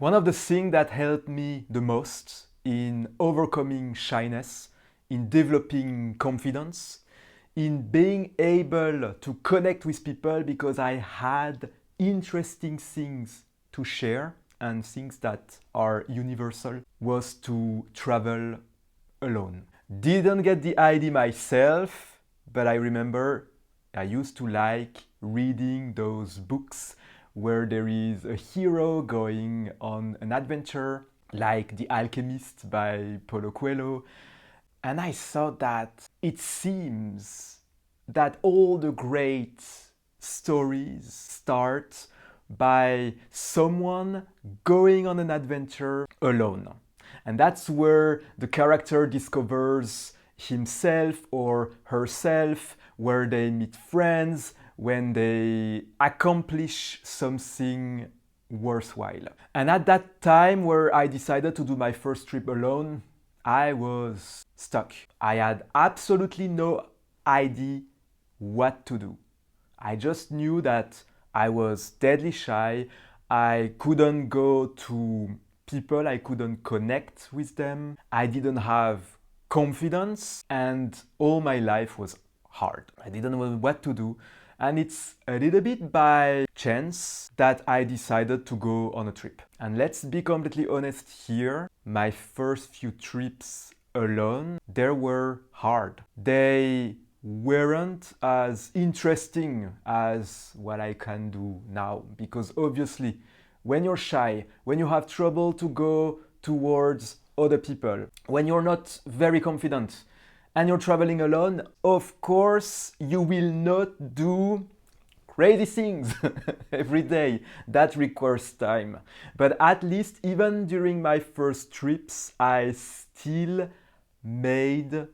One of the things that helped me the most in overcoming shyness, in developing confidence, in being able to connect with people because I had interesting things to share and things that are universal, was to travel alone. Didn't get the idea myself, but I remember I used to like reading those books where there is a hero going on an adventure, like The Alchemist by Paulo Coelho. And I thought that it seems that all the great stories start by someone going on an adventure alone. And that's where the character discovers himself or herself, where they meet friends, when they accomplish something worthwhile. And at that time where I decided to do my first trip alone, I was stuck. I had absolutely no idea what to do. I just knew that I was deadly shy. I couldn't go to people, I couldn't connect with them. I didn't have confidence, and all my life was hard. I didn't know what to do. And it's a little bit by chance that I decided to go on a trip. And let's be completely honest here, my first few trips alone, they were hard. They weren't as interesting as what I can do now, because obviously when you're shy, when you have trouble to go towards other people, when you're not very confident, and you're traveling alone, of course, you will not do crazy things every day. That requires time. But at least even during my first trips, I still made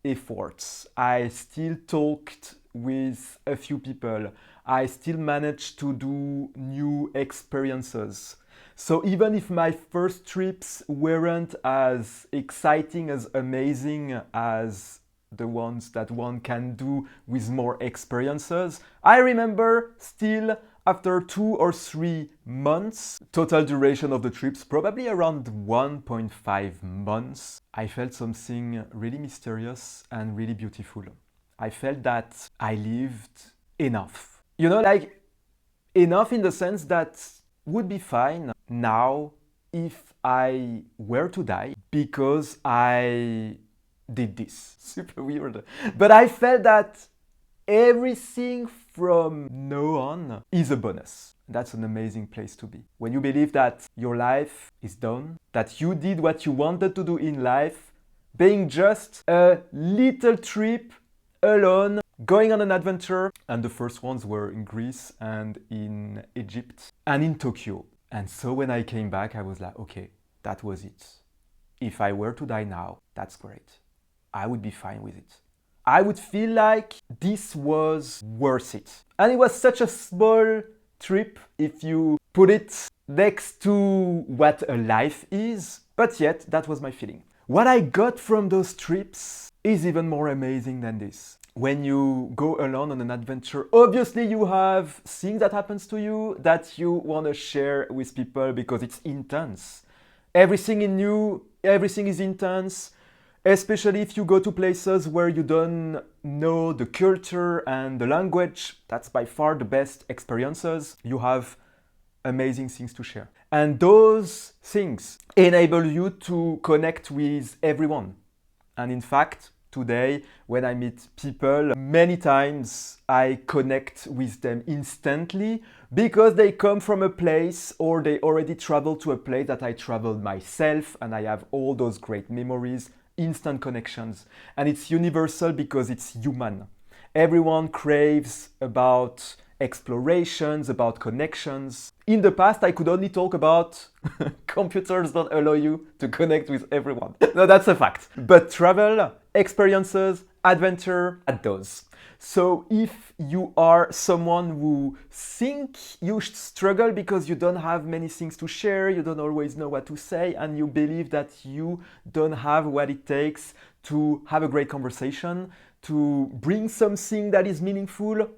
efforts. I still talked with a few people. I still managed to do new experiences. So even if my first trips weren't as exciting, as amazing as the ones that one can do with more experiences, I remember still after 2 or 3 months, total duration of the trips, probably around 1.5 months, I felt something really mysterious and really beautiful. I felt that I lived enough. You know, like enough in the sense that would be fine now if I were to die because I did this. Super weird. But I felt that everything from now on is a bonus. That's an amazing place to be. When you believe that your life is done, that you did what you wanted to do in life, being just a little trip alone, going on an adventure, and the first ones were in Greece and in Egypt and in Tokyo. And so when I came back, I was like, okay, that was it. If I were to die now, that's great. I would be fine with it. I would feel like this was worth it. And it was such a small trip if you put it next to what a life is, but yet that was my feeling. What I got from those trips is even more amazing than this. When you go alone on an adventure, obviously you have things that happens to you that you want to share with people because it's intense. Everything in you, everything is intense, especially if you go to places where you don't know the culture and the language. That's by far the best experiences. You have amazing things to share. And those things enable you to connect with everyone. And in fact, today, when I meet people, many times I connect with them instantly because they come from a place or they already traveled to a place that I traveled myself, and I have all those great memories, instant connections. And it's universal because it's human. Everyone craves about explorations, about connections. In the past, I could only talk about computers don't allow you to connect with everyone. No, that's a fact. But travel, experiences, adventure, at those. So if you are someone who think you struggle because you don't have many things to share, you don't always know what to say, and you believe that you don't have what it takes to have a great conversation, to bring something that is meaningful,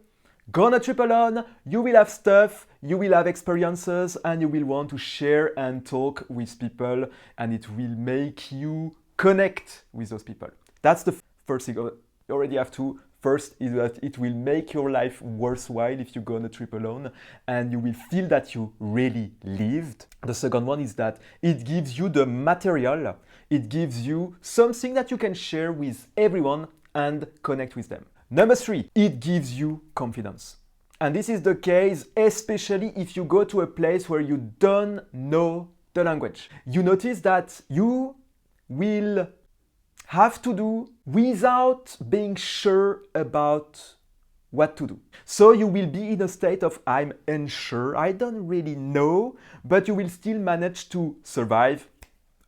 Go on a trip alone, you will have stuff, you will have experiences, and you will want to share and talk with people, and it will make you connect with those people. That's the first thing. You already have to. First is that it will make your life worthwhile if you go on a trip alone, and you will feel that you really lived. The second one is that it gives you the material, it gives you something that you can share with everyone and connect with them. Number 3, it gives you confidence. And this is the case especially if you go to a place where you don't know the language. You notice that you will have to do without being sure about what to do. So you will be in a state of I'm unsure, I don't really know, but you will still manage to survive,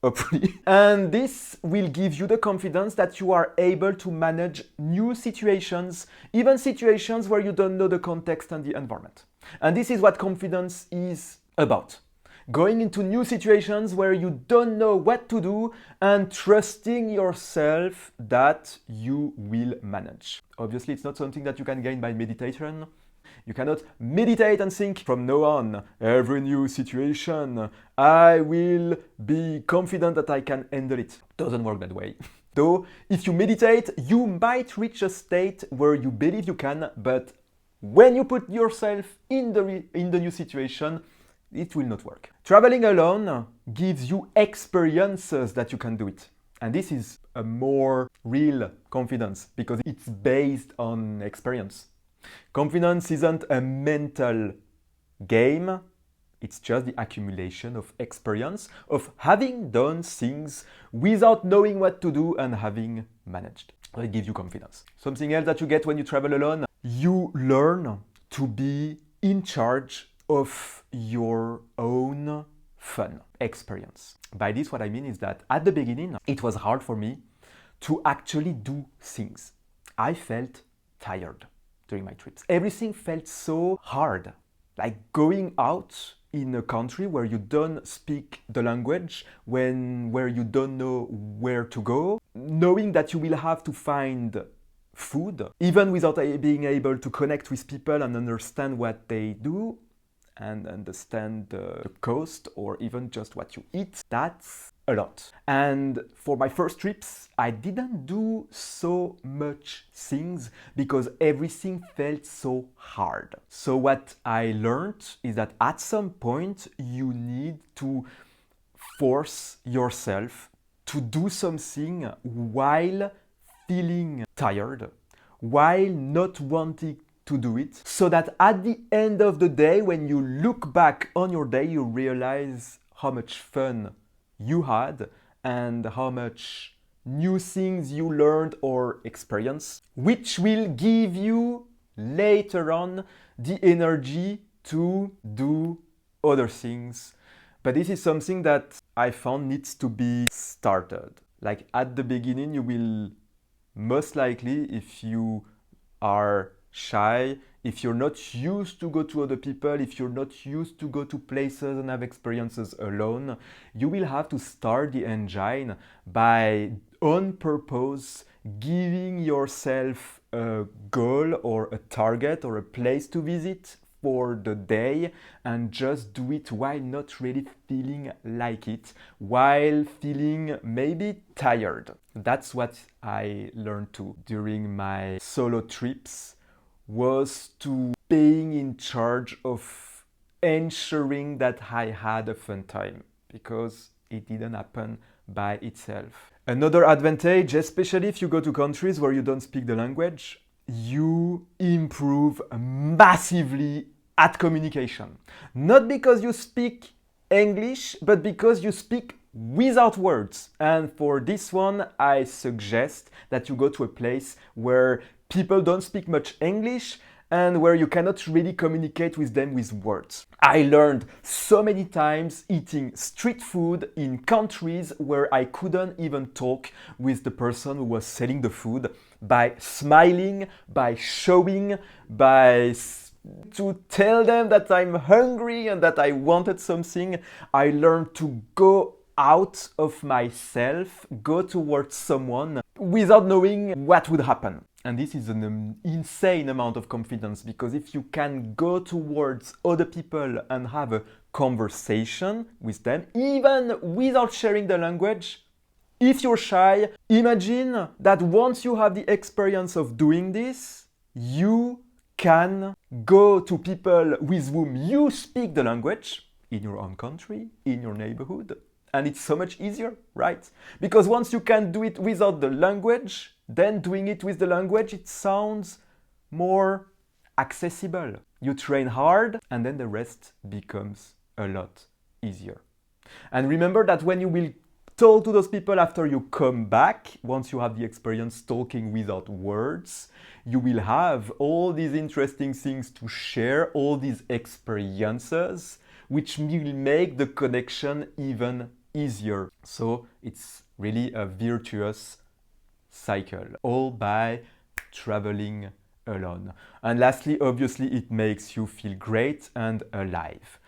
hopefully. And this will give you the confidence that you are able to manage new situations, even situations where you don't know the context and the environment. And this is what confidence is about. Going into new situations where you don't know what to do and trusting yourself that you will manage. Obviously, it's not something that you can gain by meditation. You cannot meditate and think from now on, every new situation, I will be confident that I can handle it. Doesn't work that way. Though, if you meditate, you might reach a state where you believe you can, but when you put yourself in the new situation, it will not work. Traveling alone gives you experiences that you can do it. And this is a more real confidence because it's based on experience. Confidence isn't a mental game, it's just the accumulation of experience of having done things without knowing what to do and having managed. It gives you confidence. Something else that you get when you travel alone, you learn to be in charge of your own fun experience. By this, what I mean is that at the beginning, it was hard for me to actually do things. I felt tired during my trips. Everything felt so hard, like going out in a country where you don't speak the language, where you don't know where to go, knowing that you will have to find food, even without being able to connect with people and understand what they do, and understand the coast or even just what you eat. That's a lot. And for my first trips, I didn't do so much things because everything felt so hard. So what I learned is that at some point you need to force yourself to do something while feeling tired, while not wanting to do it, so that at the end of the day, when you look back on your day, you realize how much fun you had and how much new things you learned or experienced, which will give you later on the energy to do other things. But this is something that I found needs to be started. Like at the beginning, you will most likely, if you are shy, if you're not used to go to other people, if you're not used to go to places and have experiences alone, you will have to start the engine by on purpose giving yourself a goal or a target or a place to visit for the day and just do it while not really feeling like it, while feeling maybe tired. That's what I learned too during my solo trips, was to being in charge of ensuring that I had a fun time, because it didn't happen by itself. Another advantage, especially if you go to countries where you don't speak the language, you improve massively at communication. Not because you speak English, but because you speak without words. And for this one, I suggest that you go to a place where people don't speak much English and where you cannot really communicate with them with words. I learned so many times eating street food in countries where I couldn't even talk with the person who was selling the food, by smiling, by showing, to tell them that I'm hungry and that I wanted something. I learned to go out of myself, go towards someone without knowing what would happen. And this is an insane amount of confidence, because if you can go towards other people and have a conversation with them, even without sharing the language, if you're shy, imagine that once you have the experience of doing this, you can go to people with whom you speak the language in your own country, in your neighborhood, and it's so much easier, right? Because once you can do it without the language, then doing it with the language, it sounds more accessible. You train hard, and then the rest becomes a lot easier. And remember that when you will talk to those people after you come back, once you have the experience talking without words, you will have all these interesting things to share, all these experiences, which will make the connection even easier. So it's really a virtuous cycle, all by traveling alone. And lastly, obviously, it makes you feel great and alive.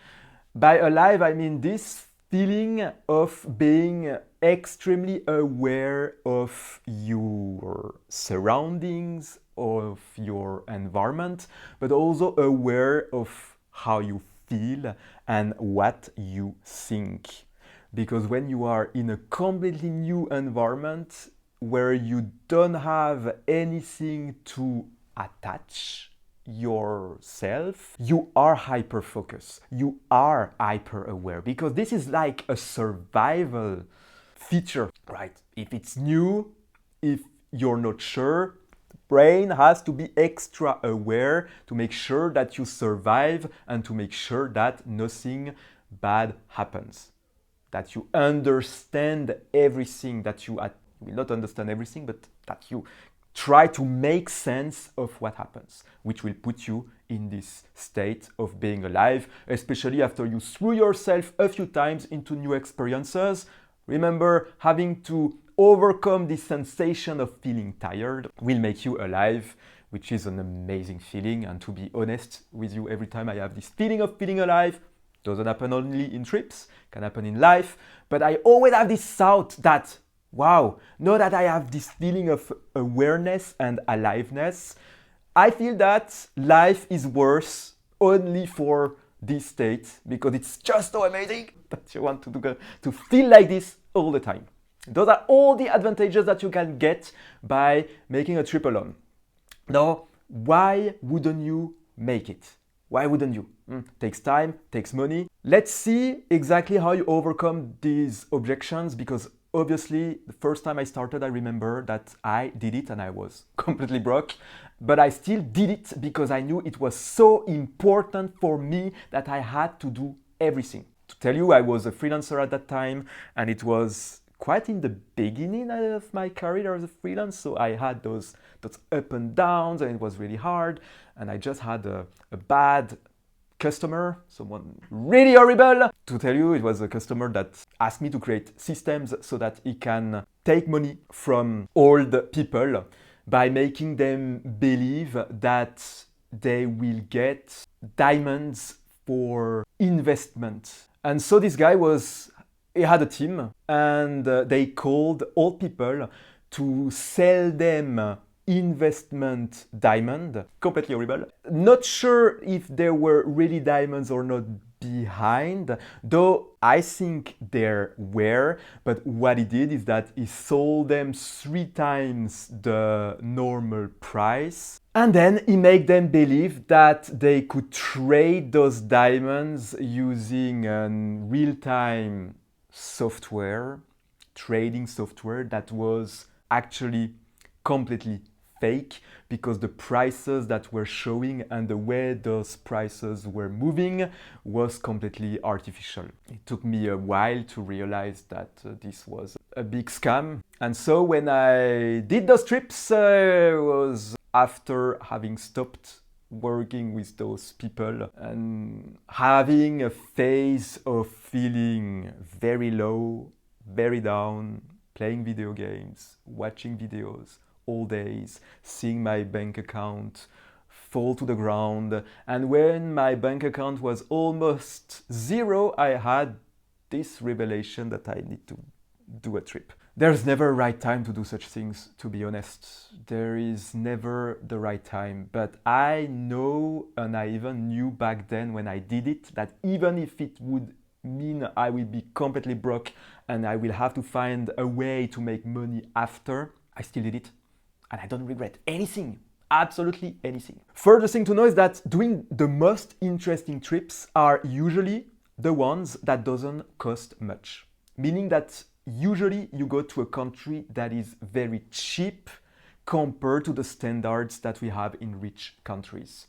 By alive, I mean this feeling of being extremely aware of your surroundings, of your environment, but also aware of how you feel and what you think. Because when you are in a completely new environment where you don't have anything to attach yourself, you are hyper focused, you are hyper aware, because this is like a survival feature, right? If it's new, if you're not sure, the brain has to be extra aware to make sure that you survive and to make sure that nothing bad happens, that you understand everything, that you will not understand everything, but that you try to make sense of what happens, which will put you in this state of being alive, especially after you threw yourself a few times into new experiences. Remember, having to overcome this sensation of feeling tired will make you alive, which is an amazing feeling. And to be honest with you, every time I have this feeling of feeling alive, doesn't happen only in trips, can happen in life, but I always have this thought that, wow, now that I have this feeling of awareness and aliveness, I feel that life is worth only for this state, because it's just so amazing that you want to feel like this all the time. Those are all the advantages that you can get by making a trip alone. Now, why wouldn't you make it? Why wouldn't you? Takes time, takes money. Let's see exactly how you overcome these objections, because obviously, the first time I started, I remember that I did it and I was completely broke, but I still did it because I knew it was so important for me that I had to do everything. To tell you, I was a freelancer at that time, and it was quite in the beginning of my career as a freelance, so I had those up and downs, and it was really hard, and I just had a bad customer, someone really horrible. To tell you, it was a customer that asked me to create systems so that he can take money from old people by making them believe that they will get diamonds for investment. And so this guy he had a team, and they called old people to sell them investment diamond. Completely horrible. Not sure if there were really diamonds or not behind, though I think there were, but what he did is that he sold them 3 times the normal price, and then he made them believe that they could trade those diamonds using a real-time software, trading software that was actually completely fake, because the prices that were showing and the way those prices were moving was completely artificial. It took me a while to realize that this was a big scam. And so when I did those trips, it was after having stopped working with those people and having a phase of feeling very low, very down, playing video games, watching videos all days, seeing my bank account fall to the ground. And when my bank account was almost zero, I had this revelation that I need to do a trip. There's never a right time to do such things, to be honest. There is never the right time. But I know, and I even knew back then when I did it, that even if it would mean I will be completely broke and I will have to find a way to make money after, I still did it. And I don't regret anything. Absolutely anything. Further thing to know is that doing the most interesting trips are usually the ones that doesn't cost much. Meaning that usually you go to a country that is very cheap compared to the standards that we have in rich countries.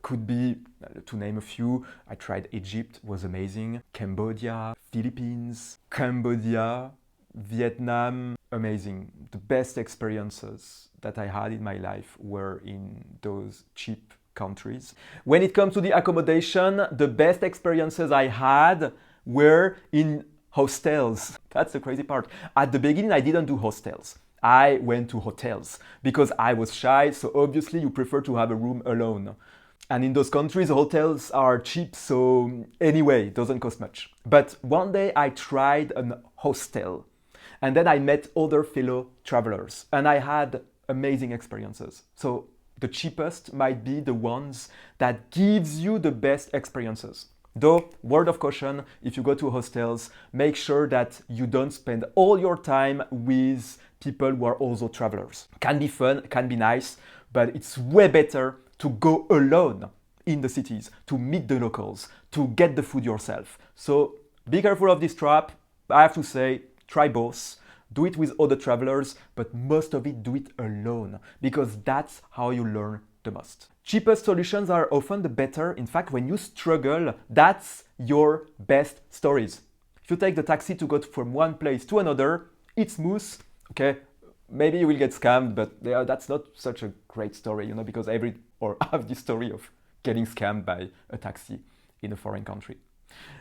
Could be, to name a few, I tried Egypt, was amazing. Cambodia, Philippines, Cambodia, Vietnam, amazing. The best experiences that I had in my life were in those cheap countries. When it comes to the accommodation, the best experiences I had were in hostels. That's the crazy part. At the beginning, I didn't do hostels. I went to hotels because I was shy, so obviously you prefer to have a room alone. And in those countries, hotels are cheap, so anyway, it doesn't cost much. But one day I tried an hostel, and then I met other fellow travelers, and I had amazing experiences. So the cheapest might be the ones that gives you the best experiences. Though, word of caution, if you go to hostels, make sure that you don't spend all your time with people who are also travelers. Can be fun, can be nice, but it's way better to go alone in the cities, to meet the locals, to get the food yourself. So be careful of this trap. I have to say, try both. Do it with other travelers, but most of it do it alone, because that's how you learn the most. Cheapest solutions are often the better. In fact, when you struggle, that's your best stories. If you take the taxi to go from one place to another, it's smooth. Okay, maybe you will get scammed, but that's not such a great story, because I have this story of getting scammed by a taxi in a foreign country.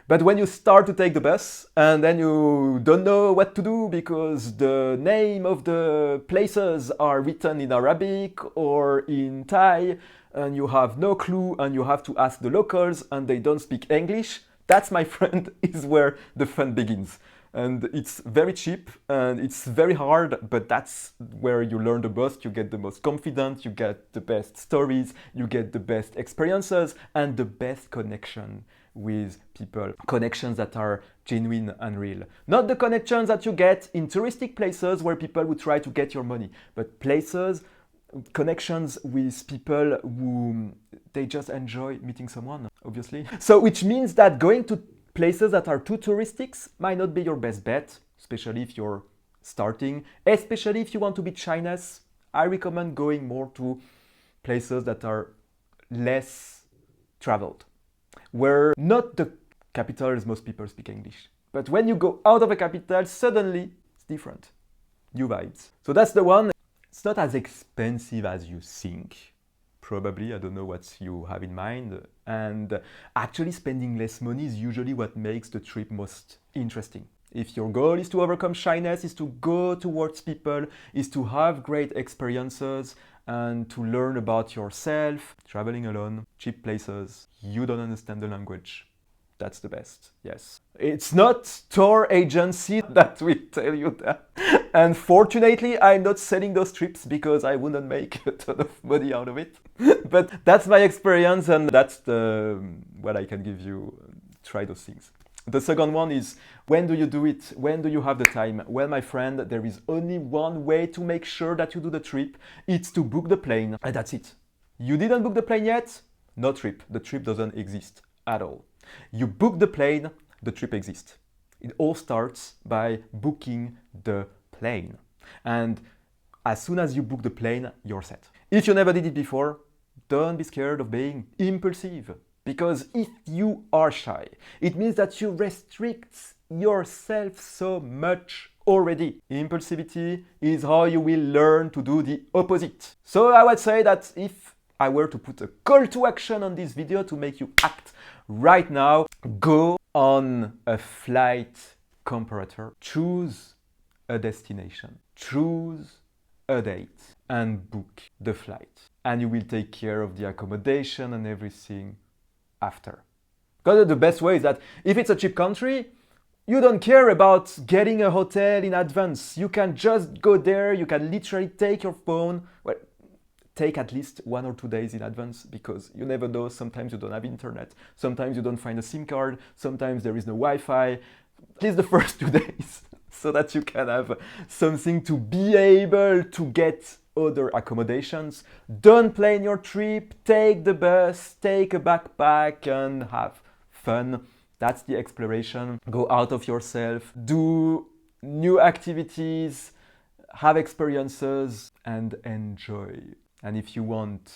But when you start to take the bus and then you don't know what to do because the name of the places are written in Arabic or in Thai and you have no clue and you have to ask the locals and they don't speak English, that's, my friend, is where the fun begins. And it's very cheap and it's very hard, but that's where you learn the most, you get the most confident, you get the best stories, you get the best experiences and the best connection with people. Connections that are genuine and real. Not the connections that you get in touristic places where people would try to get your money, but connections with people who they just enjoy meeting someone, obviously. So which means that going to places that are too touristic might not be your best bet, especially if you're starting, especially if you want to be Chinese. I recommend going more to places that are less traveled, where not the capitals most people speak English. But when you go out of a capital, suddenly it's different. New vibes. So that's the one. It's not as expensive as you think. Probably, I don't know what you have in mind. And actually spending less money is usually what makes the trip most interesting. If your goal is to overcome shyness, is to go towards people, is to have great experiences and to learn about yourself, traveling alone, cheap places, you don't understand the language. That's the best, yes. It's not tour agency that will tell you that. And fortunately, I'm not selling those trips because I wouldn't make a ton of money out of it. But that's my experience and that's what I can give you. Try those things. The second one is, when do you do it? When do you have the time? Well, my friend, there is only one way to make sure that you do the trip. It's to book the plane, and that's it. You didn't book the plane yet? No trip. The trip doesn't exist at all. You book the plane, the trip exists. It all starts by booking the plane. And as soon as you book the plane, you're set. If you never did it before, don't be scared of being impulsive. Because if you are shy, it means that you restrict yourself so much already. Impulsivity is how you will learn to do the opposite. So I would say that if I were to put a call to action on this video to make you act right now, go on a flight comparator, choose a destination, choose a date and book the flight. And you will take care of the accommodation and everything after. Because the best way is that if it's a cheap country, You don't care about getting a hotel in advance. You can just go there. You can literally take your phone. Well, take at least 1 or 2 days in advance because you never know. Sometimes you don't have internet. Sometimes you don't find a SIM card. Sometimes there is no Wi-Fi. At least the first 2 days so that you can have something to be able to get other accommodations. Don't plan your trip. Take the bus, take a backpack and have fun. That's the exploration. Go out of yourself, do new activities, have experiences, and enjoy. And if you want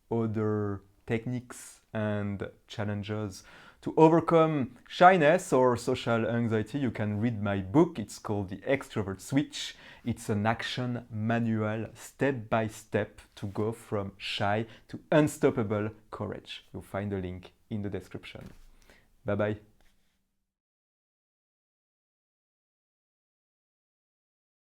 other techniques and challenges to overcome shyness or social anxiety, you can read my book. It's called The Extrovert Switch. It's an action manual, step by step, to go from shy to unstoppable courage. You'll find the link in the description. Bye bye.